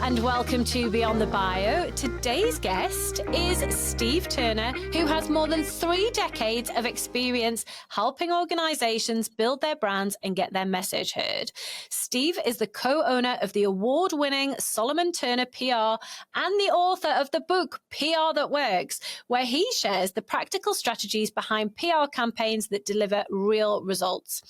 and welcome to Beyond the Bio. Today's guest is Steve Turner, who has more than 3 decades of experience helping organizations build their brands and get their message heard. Steve is the co-owner of the award-winning Solomon Turner PR and the author of the book PR That Works, where he shares the practical strategies behind PR campaigns that deliver real results.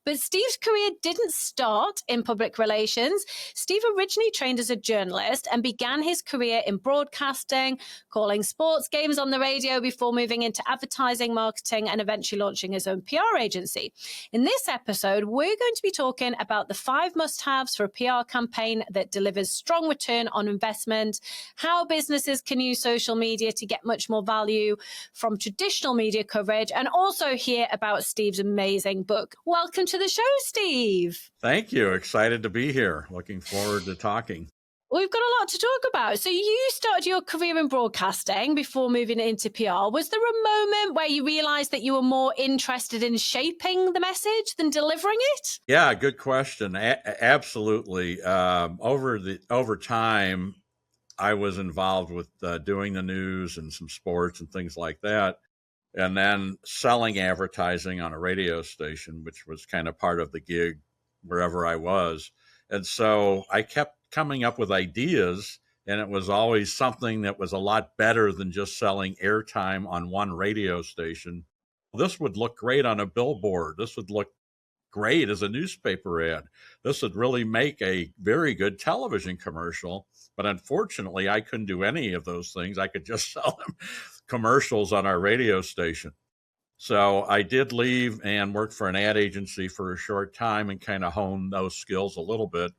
But Steve's career didn't start in public relations. Steve originally trained as a journalist and began his career in broadcasting, calling sports games on the radio before moving into advertising, marketing, and eventually launching his own PR agency. In this episode, we're going to be talking about the 5 must-haves for a PR campaign that delivers strong return on investment, how businesses can use social media to get much more value from traditional media coverage, and also hear about Steve's amazing book. Welcome to the show, Steve. Thank you. Excited to be here. Looking forward to talking. We've got a lot to talk about. So you started your career in broadcasting before moving into PR. Was there a moment where you realized that you were more interested in shaping the message than delivering it? Yeah, good question. Absolutely. Over time, I was involved with doing the news and some sports and things like that, and then selling advertising on a radio station, which was kind of part of the gig wherever I was. And so I kept coming up with ideas, and it was always something that was a lot better than just selling airtime on one radio station. This would look great on a billboard. This would look great as a newspaper ad. This would really make a very good television commercial. But unfortunately, I couldn't do any of those things. I could just sell them commercials on our radio station. So I did leave and work for an ad agency for a short time and kind of honed those skills a little bit.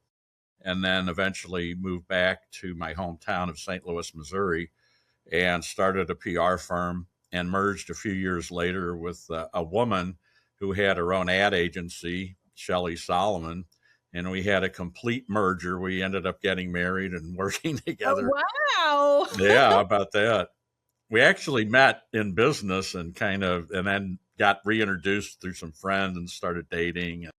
And then eventually moved back to my hometown of St. Louis, Missouri, and started a PR firm and merged a few years later with a woman who had her own ad agency, Shelley Solomon. And we had a complete merger. We ended up getting married and working together. Oh, wow. Yeah, how about that? We actually met in business and then got reintroduced through some friends and started dating.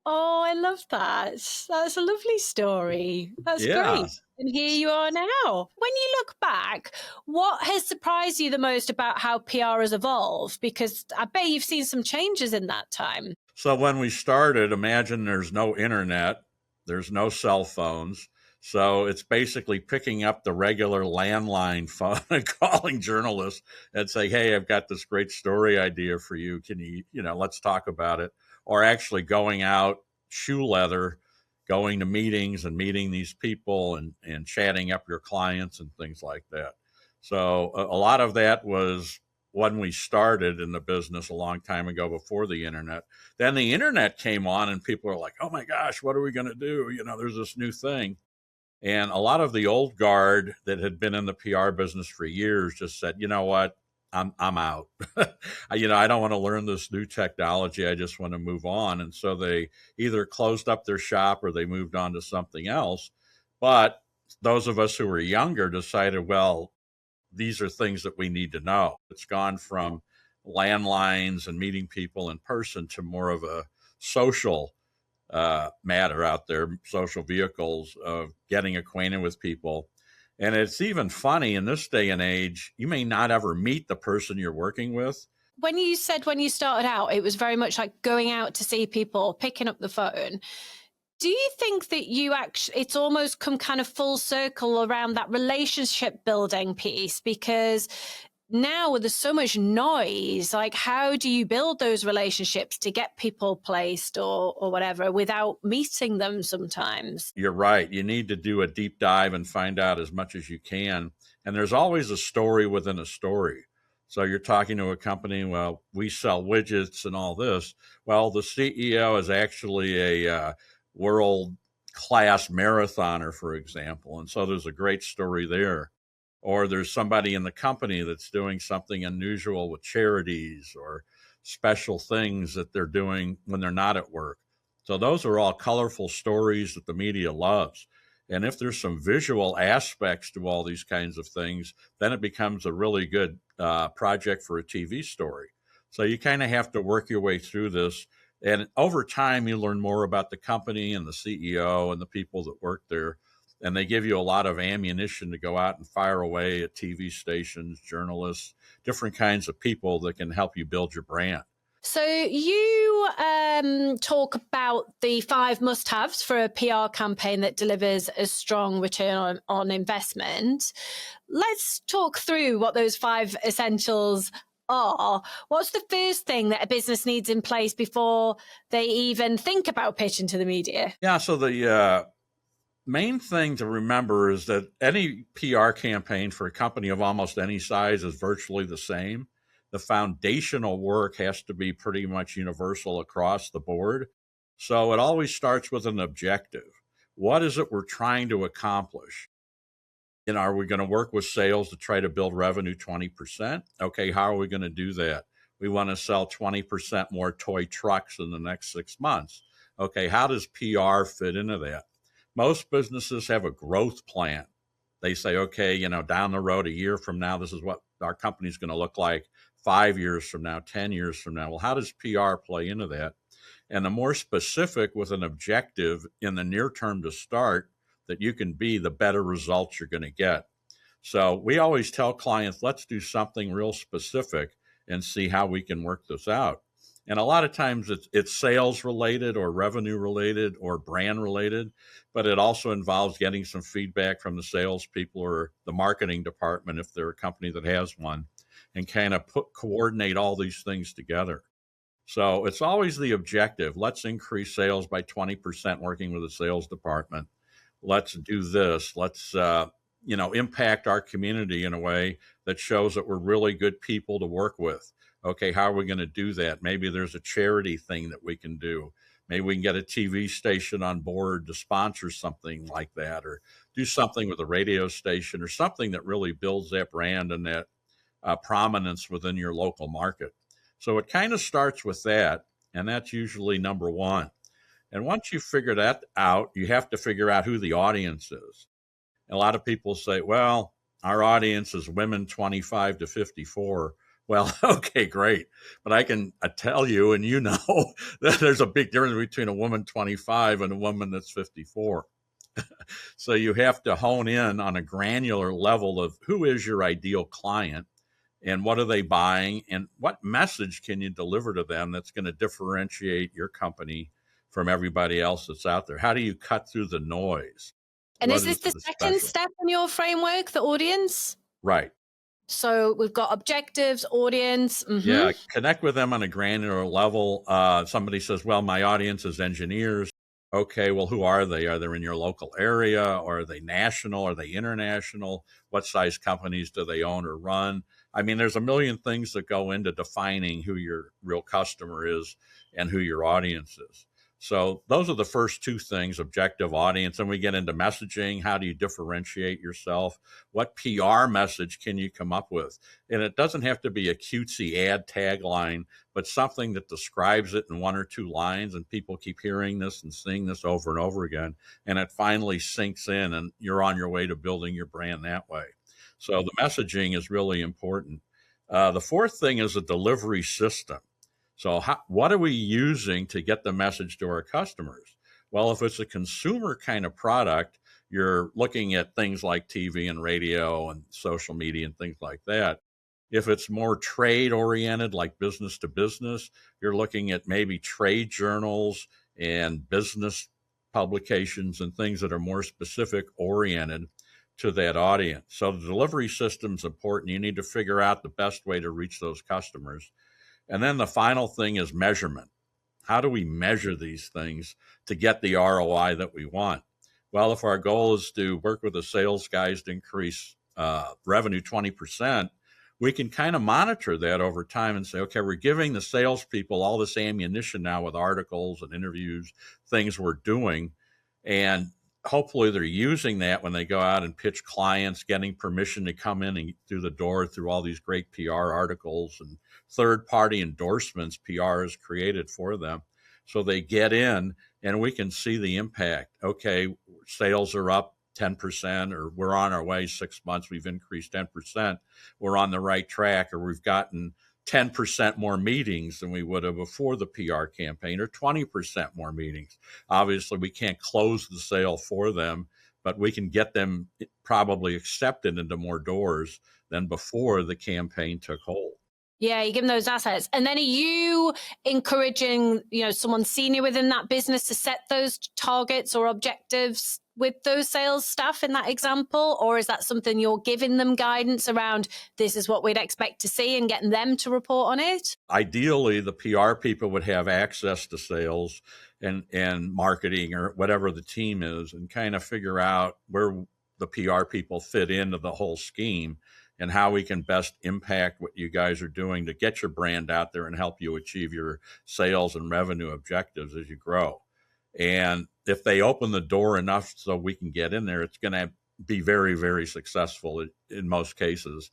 Oh, I love that. That's a lovely story. That's great. And here you are now. When you look back, what has surprised you the most about how PR has evolved? Because I bet you've seen some changes in that time. So when we started, imagine there's no internet, there's no cell phones. So it's basically picking up the regular landline phone and calling journalists and saying, hey, I've got this great story idea for you. Can you, let's talk about it. Or actually going out shoe leather, going to meetings and meeting these people and chatting up your clients and things like that. So a lot of that was when we started in the business a long time ago before the internet. Then the internet came on and people are like, oh my gosh, what are we going to do? There's this new thing. And a lot of the old guard that had been in the PR business for years just said, you know what? I'm out. I don't want to learn this new technology. I just want to move on. And so they either closed up their shop or they moved on to something else. But those of us who were younger decided, well, these are things that we need to know. It's gone from landlines and meeting people in person to more of a social matter out there, social vehicles of getting acquainted with people. And it's even funny in this day and age, you may not ever meet the person you're working with. When you said when you started out, it was very much like going out to see people, picking up the phone. Do you think that it's almost come kind of full circle around that relationship building piece? Because now there's so much noise, like how do you build those relationships to get people placed or whatever without meeting them sometimes? You're right. You need to do a deep dive and find out as much as you can. And there's always a story within a story. So you're talking to a company, well, we sell widgets and all this. Well, the CEO is actually a world-class marathoner, for example. And so there's a great story there. Or there's somebody in the company that's doing something unusual with charities or special things that they're doing when they're not at work. So those are all colorful stories that the media loves. And if there's some visual aspects to all these kinds of things, then it becomes a really good project for a TV story. So you kind of have to work your way through this. And over time, you learn more about the company and the CEO and the people that work there. And they give you a lot of ammunition to go out and fire away at TV stations, journalists, different kinds of people that can help you build your brand. So you talk about the 5 must-haves for a PR campaign that delivers a strong return on investment. Let's talk through what those 5 essentials are. What's the first thing that a business needs in place before they even think about pitching to the media? Yeah, so the main thing to remember is that any PR campaign for a company of almost any size is virtually the same. The foundational work has to be pretty much universal across the board. So it always starts with an objective. What is it we're trying to accomplish? Are we going to work with sales to try to build revenue 20%? Okay, how are we going to do that? We want to sell 20% more toy trucks in the next 6 months. Okay, how does PR fit into that? Most businesses have a growth plan. They say, okay, down the road, a year from now, this is what our company's going to look like 5 years from now, 10 years from now. Well, how does PR play into that? And the more specific with an objective in the near term to start that you can be, the better results you're going to get. So we always tell clients, let's do something real specific and see how we can work this out. And a lot of times it's sales related or revenue related or brand related, but it also involves getting some feedback from the salespeople or the marketing department if they're a company that has one, and kind of coordinate all these things together. So it's always the objective. Let's increase sales by 20% working with the sales department. Let's do this. Let's impact our community in a way that shows that we're really good people to work with. Okay, how are we going to do that? Maybe there's a charity thing that we can do. Maybe we can get a TV station on board to sponsor something like that, or do something with a radio station or something that really builds that brand and that prominence within your local market. So it kind of starts with that, and that's usually number one. And once you figure that out, you have to figure out who the audience is. A lot of people say, well, our audience is women 25 to 54. Well, okay, great. But I can tell you, and that there's a big difference between a woman 25 and a woman that's 54. So you have to hone in on a granular level of who is your ideal client and what are they buying and what message can you deliver to them that's going to differentiate your company from everybody else that's out there. How do you cut through the noise? And is this the second step in your framework, the audience? Right. So we've got objectives, audience. Mm-hmm. Yeah, connect with them on a granular level. Somebody says, well, my audience is engineers. Okay, well, who are they? Are they in your local area, or are they national? Are they international? What size companies do they own or run? I mean, there's a million things that go into defining who your real customer is and who your audience is. So those are the first 2 things, objective, audience. And we get into messaging. How do you differentiate yourself? What PR message can you come up with? And it doesn't have to be a cutesy ad tagline, but something that describes it in 1 or 2 lines. And people keep hearing this and seeing this over and over again. And it finally sinks in and you're on your way to building your brand that way. So the messaging is really important. The fourth thing is a delivery system. So what are we using to get the message to our customers? Well, if it's a consumer kind of product, you're looking at things like TV and radio and social media and things like that. If it's more trade oriented, like business to business, you're looking at maybe trade journals and business publications and things that are more specific oriented to that audience. So the delivery system is important. You need to figure out the best way to reach those customers. And then the final thing is measurement. How do we measure these things to get the ROI that we want? Well, if our goal is to work with the sales guys to increase revenue 20%, we can kind of monitor that over time and say, okay, we're giving the salespeople all this ammunition now with articles and interviews, things we're doing. And hopefully they're using that when they go out and pitch clients, getting permission to come in and through the door through all these great PR articles and third-party endorsements PR has created for them. So they get in and we can see the impact. Okay, sales are up 10%, or we're on our way 6 months, we've increased 10%. We're on the right track, or we've gotten 10% more meetings than we would have before the PR campaign, or 20% more meetings. Obviously, we can't close the sale for them, but we can get them probably accepted into more doors than before the campaign took hold. Yeah, you give them those assets. And then are you encouraging, someone senior within that business to set those targets or objectives with those sales staff in that example? Or is that something you're giving them guidance around, this is what we'd expect to see, and getting them to report on it? Ideally, the PR people would have access to sales and marketing or whatever the team is, and kind of figure out where the PR people fit into the whole scheme and how we can best impact what you guys are doing to get your brand out there and help you achieve your sales and revenue objectives as you grow. And if they open the door enough so we can get in there, it's going to be very, very successful in most cases.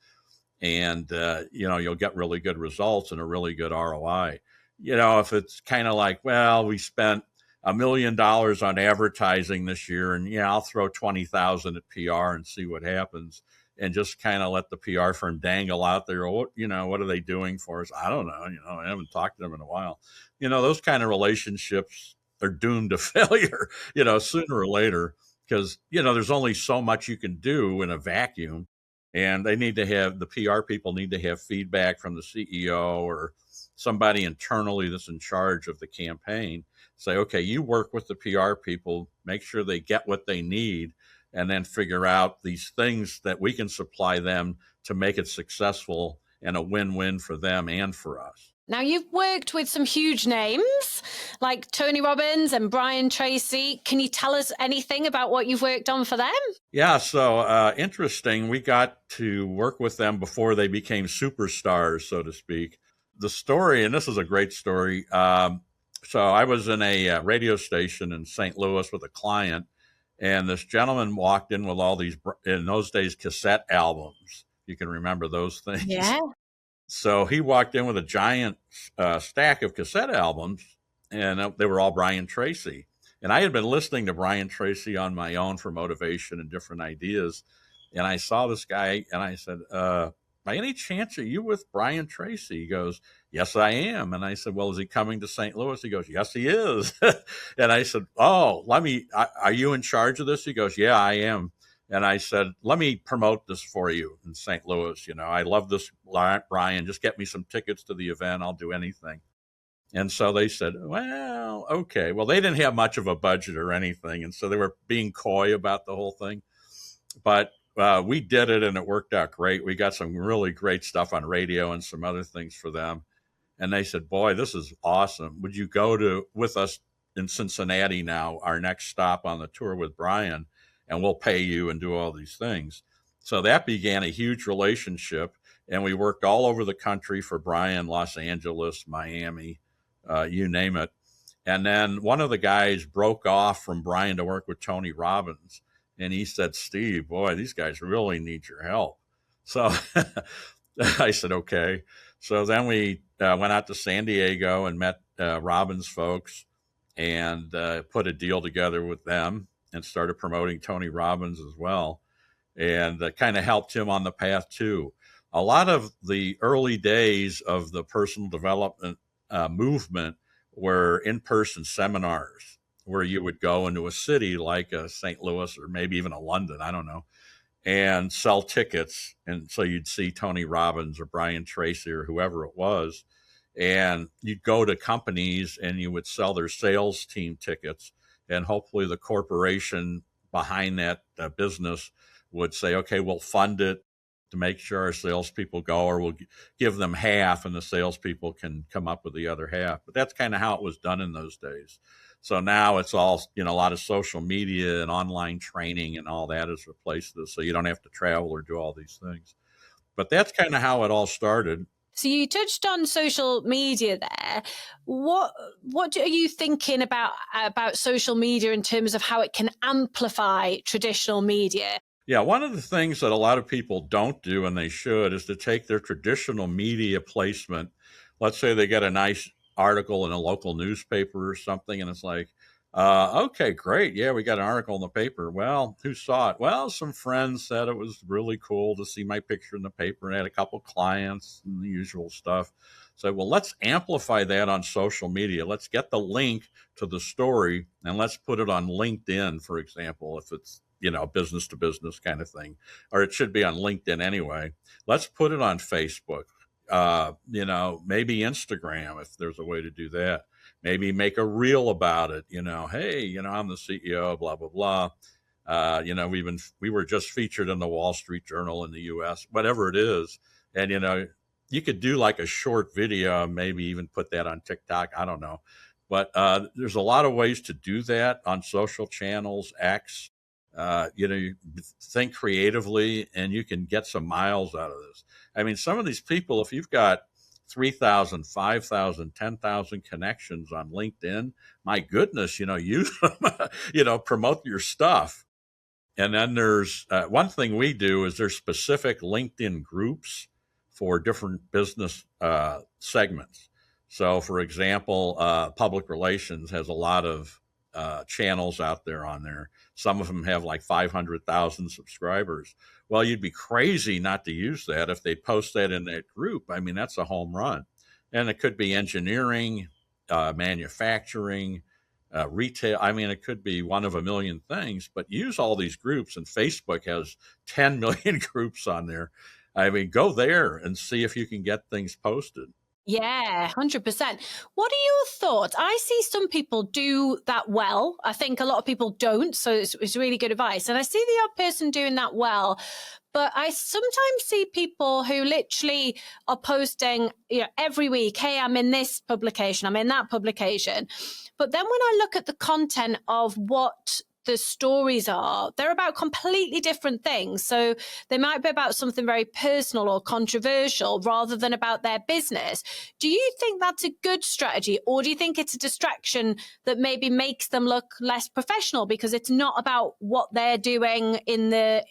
And, you'll get really good results and a really good ROI. If it's kind of like, well, we spent $1 million on advertising this year, and I'll throw 20,000 at PR and see what happens, and just kind of let the PR firm dangle out there. What are they doing for us? I don't know. I haven't talked to them in a while. Those kind of relationships are doomed to failure, sooner or later, because, there's only so much you can do in a vacuum. And the PR people need to have feedback from the CEO or somebody internally that's in charge of the campaign. Say, okay, you work with the PR people, make sure they get what they need, and then figure out these things that we can supply them to make it successful and a win-win for them and for us. Now, you've worked with some huge names like Tony Robbins and Brian Tracy. Can you tell us anything about what you've worked on for them? Yeah, so interesting. We got to work with them before they became superstars, so to speak. The story, and this is a great story. So I was in a radio station in St. Louis with a client, and this gentleman walked in with all these, in those days, cassette albums. You can remember those things. Yeah. So he walked in with a giant stack of cassette albums, and they were all Brian Tracy. And I had been listening to Brian Tracy on my own for motivation and different ideas. And I saw this guy, and I said, by any chance, are you with Brian Tracy? He goes, yes, I am. And I said, well, is he coming to St. Louis? He goes, yes, he is. And I said, oh, are you in charge of this? He goes, yeah, I am. And I said, let me promote this for you in St. Louis. I love this, Brian. Just get me some tickets to the event. I'll do anything. And so they said, well, okay. Well, they didn't have much of a budget or anything. And so they were being coy about the whole thing. But we did it, and it worked out great. We got some really great stuff on radio and some other things for them. And they said, boy, this is awesome. Would you go with us in Cincinnati now, our next stop on the tour with Brian? And we'll pay you and do all these things. So that began a huge relationship. And we worked all over the country for Brian, Los Angeles, Miami, you name it. And then one of the guys broke off from Brian to work with Tony Robbins. And he said, Steve, boy, these guys really need your help. So I said, okay. So then we went out to San Diego and met Robbins folks and put a deal together with them and started promoting Tony Robbins as well, and kind of helped him on the path too. A lot of the early days of the personal development movement were in-person seminars where you would go into a city like St. Louis or maybe even a London, I don't know, and sell tickets. And so you'd see Tony Robbins or Brian Tracy or whoever it was, and you'd go to companies and you would sell their sales team tickets. And hopefully the corporation behind that business would say, okay, we'll fund it to make sure our salespeople go, or we'll give them half and the salespeople can come up with the other half. But that's kind of how it was done in those days. So now it's all, a lot of social media and online training and all that has replaced this. So you don't have to travel or do all these things. But that's kind of how it all started. So you touched on social media there. What are you thinking about social media in terms of how it can amplify traditional media? Yeah, one of the things that a lot of people don't do, and they should, is to take their traditional media placement. Let's say they get a nice article in a local newspaper or something, and it's like, okay, great. Yeah, we got an article in the paper. Well, who saw it? Well, some friends said it was really cool to see my picture in the paper, and I had a couple clients and the usual stuff. So, well, let's amplify that on social media. Let's get the link to the story and let's put it on LinkedIn, for example, if it's business to business kind of thing, or it should be on LinkedIn anyway. Let's put it on Facebook. Maybe Instagram if there's a way to do that. Maybe make a reel about it. Hey, I'm the CEO, blah blah blah. We were just featured in the Wall Street Journal in the U.S. Whatever it is, and you could do like a short video, maybe even put that on TikTok. I don't know, but there's a lot of ways to do that on social channels, X. You think creatively, and you can get some miles out of this. I mean, some of these people, if you've got 3,000, 5,000, 10,000 connections on LinkedIn, my goodness, use them, promote your stuff. And then there's one thing we do is there's specific LinkedIn groups for different business segments. So, for example, public relations has a lot of channels out there on there. Some of them have like 500,000 subscribers. Well, you'd be crazy not to use that if they post that in that group. I mean, that's a home run. And it could be engineering, manufacturing, retail. I mean, it could be one of a million things, but use all these groups. And Facebook has 10 million groups on there. I mean, go there and see if you can get things posted. Yeah, 100%. What are your thoughts? I see some people do that well. I think a lot of people don't. So it's really good advice. And I see the odd person doing that well. But I sometimes see people who literally are posting, every week, hey, I'm in this publication, I'm in that publication. But then when I look at the content of what the stories are, they're about completely different things. So they might be about something very personal or controversial rather than about their business. Do you think that's a good strategy, or do you think it's a distraction that maybe makes them look less professional because it's not about what they're doing in their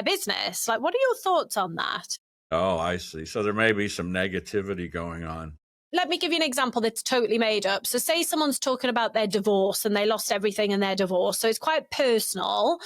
business? Like, what are your thoughts on that? Oh, I see. So there may be some negativity going on. Let me give you an example that's totally made up. So say someone's talking about their divorce and they lost everything in their divorce. So it's quite personal,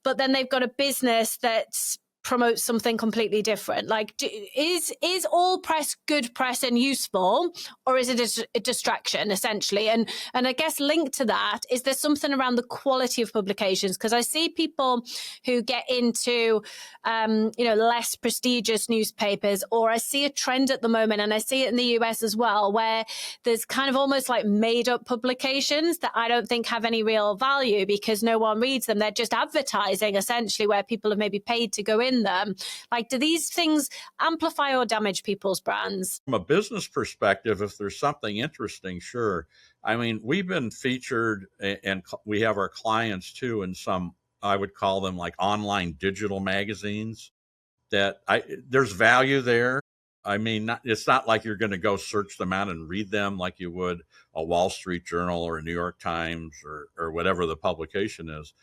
but then they've got a business that's promotes something completely different. Like, is all press good press and useful, or is it a distraction essentially? And I guess linked to that is there something around the quality of publications, because I see people who get into less prestigious newspapers, or I see a trend at the moment, and I see it in the US as well, where there's kind of almost like made up publications that I don't think have any real value because no one reads them. They're just advertising essentially, where people have maybe paid to go in them. Like, do these things amplify or damage people's brands? From a business perspective, if there's something interesting, sure. I mean, we've been featured, and we have our clients too in some, I would call them like online digital magazines that there's value there. I mean, it's not like you're going to go search them out and read them like you would a Wall Street Journal or a New York Times or whatever the publication is.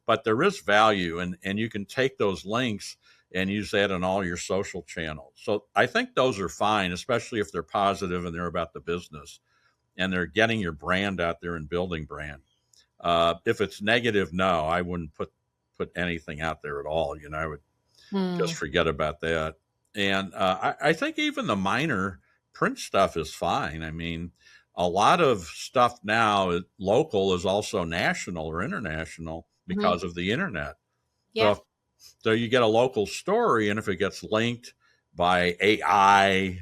But there is value, and you can take those links and use that on all your social channels. So I think those are fine, especially if they're positive and they're about the business and they're getting your brand out there and building brand. If it's negative, no, I wouldn't put anything out there at all. I would just forget about that. And I think even the minor print stuff is fine. I mean, a lot of stuff now, local is also national or international because of the internet. Yeah. So you get a local story, and if it gets linked by AI,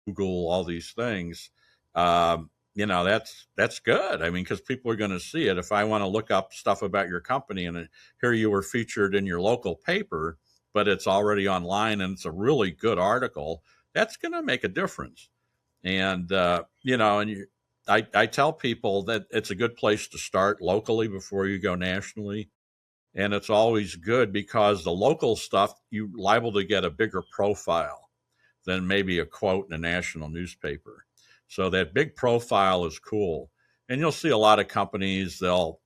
Google, all these things, that's good. I mean, because people are going to see it. If I want to look up stuff about your company and here you were featured in your local paper, but it's already online and it's a really good article, that's going to make a difference. And, I tell people that it's a good place to start locally before you go nationally. And it's always good because the local stuff, you're liable to get a bigger profile than maybe a quote in a national newspaper. So that big profile is cool. And you'll see a lot of companies, they'll,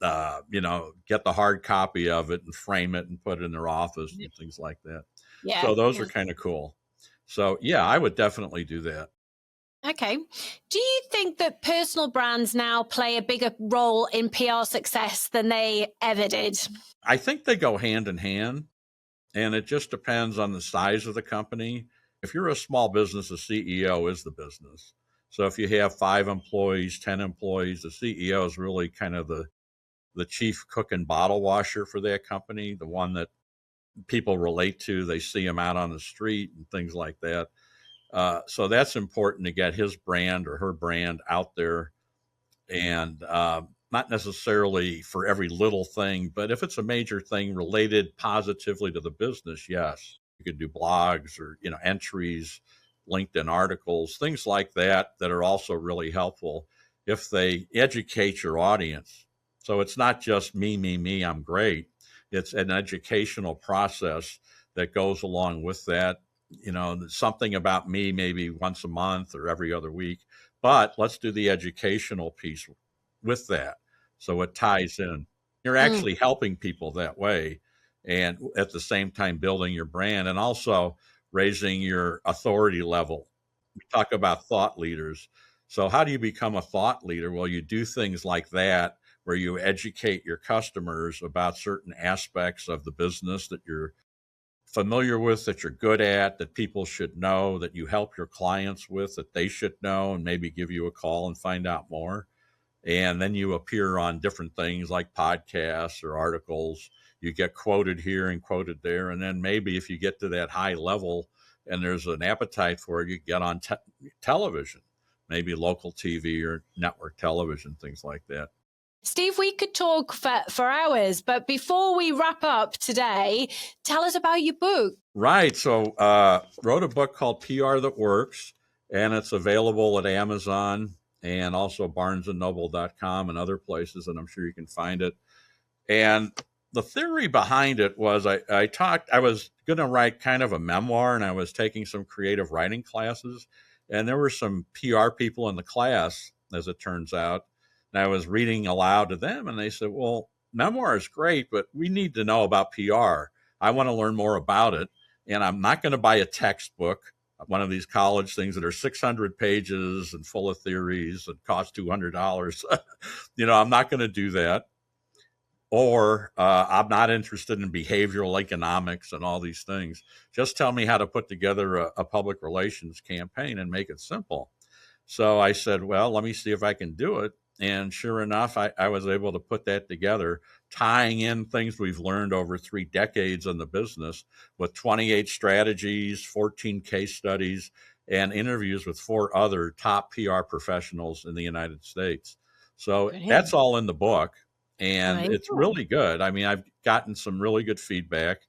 get the hard copy of it and frame it and put it in their office and things like that. Yeah. So those are kind of cool. So, yeah, I would definitely do that. Okay. Do you think that personal brands now play a bigger role in PR success than they ever did? I think they go hand in hand, and it just depends on the size of the company. If you're a small business, the CEO is the business. So if you have 5 employees, 10 employees, the CEO is really kind of the the chief cook and bottle washer for that company, the one that people relate to. They see him out on the street and things like that. So that's important to get his brand or her brand out there, and not necessarily for every little thing, but if it's a major thing related positively to the business, yes, you could do blogs or entries, LinkedIn articles, things like that are also really helpful if they educate your audience. So it's not just me, I'm great. It's an educational process that goes along with that. Something about me maybe once a month or every other week, but let's do the educational piece with that. So it ties in. You're actually helping people that way, and at the same time building your brand and also raising your authority level. We talk about thought leaders. So how do you become a thought leader? Well, you do things like that where you educate your customers about certain aspects of the business that you're familiar with, that you're good at, that people should know, that you help your clients with, that they should know, and maybe give you a call and find out more. And then you appear on different things like podcasts or articles. You get quoted here and quoted there. And then maybe if you get to that high level and there's an appetite for it, you get on television, maybe local TV or network television, things like that. Steve, we could talk for hours, but before we wrap up today, tell us about your book. Right. So wrote a book called PR That Works, and it's available at Amazon and also barnesandnoble.com and other places, and I'm sure you can find it. And the theory behind it was I was going to write kind of a memoir, and I was taking some creative writing classes, and there were some PR people in the class, as it turns out. And I was reading aloud to them, and they said, well, memoir is great, but we need to know about PR. I want to learn more about it. And I'm not going to buy a textbook, one of these college things that are 600 pages and full of theories and cost $200. I'm not going to do that. Or I'm not interested in behavioral economics and all these things. Just tell me how to put together a public relations campaign and make it simple. So I said, well, let me see if I can do it. And sure enough, I was able to put that together, tying in things we've learned over 3 decades in the business with 28 strategies, 14 case studies, and interviews with 4 other top PR professionals in the United States. So that's all in the book, and it's really good. I mean, I've gotten some really good feedback.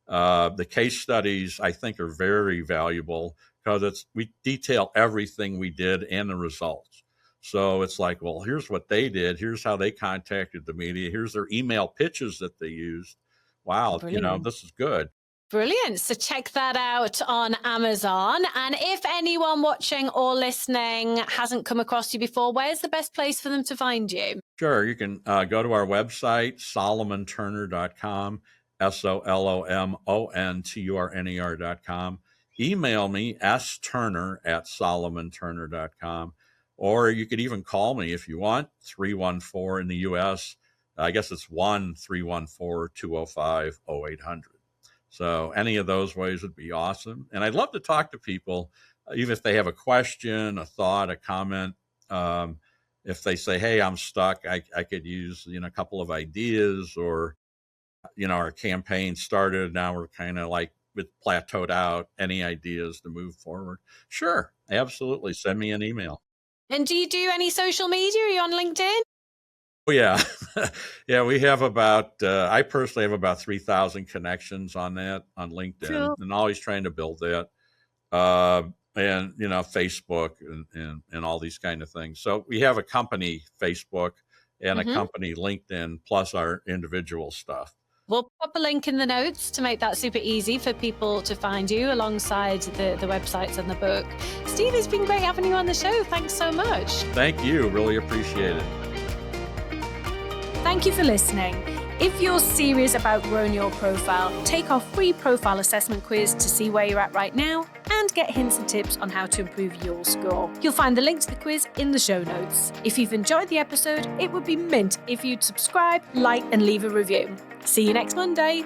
The case studies, I think, are very valuable because we detail everything we did and the results. So it's like, well, here's what they did. Here's how they contacted the media. Here's their email pitches that they used. Wow, this is good. Brilliant. So check that out on Amazon. And if anyone watching or listening hasn't come across you before, where's the best place for them to find you? Sure. You can go to our website, solomonturner.com, SOLOMONTURNER.com. Email me, sturner@solomonturner.com. Or you could even call me if you want, 314 in the U.S. I guess it's 1-314-205-0800. So any of those ways would be awesome. And I'd love to talk to people, even if they have a question, a thought, a comment. If they say, hey, I'm stuck, I could use, a couple of ideas, or, our campaign started. Now we're kind of like plateaued out. Any ideas to move forward? Sure. Absolutely. Send me an email. And do you do any social media? Are you on LinkedIn? Oh, yeah. Yeah, we have I personally have about 3,000 connections on LinkedIn, and always trying to build that. And, Facebook and all these kind of things. So we have a company Facebook and a company LinkedIn, plus our individual stuff. We'll pop a link in the notes to make that super easy for people to find you alongside the websites and the book. Steve, it's been great having you on the show. Thanks so much. Thank you. Really appreciate it. Thank you for listening. If you're serious about growing your profile, take our free profile assessment quiz to see where you're at right now and get hints and tips on how to improve your score. You'll find the link to the quiz in the show notes. If you've enjoyed the episode, it would be mint if you'd subscribe, like, and leave a review. See you next Monday.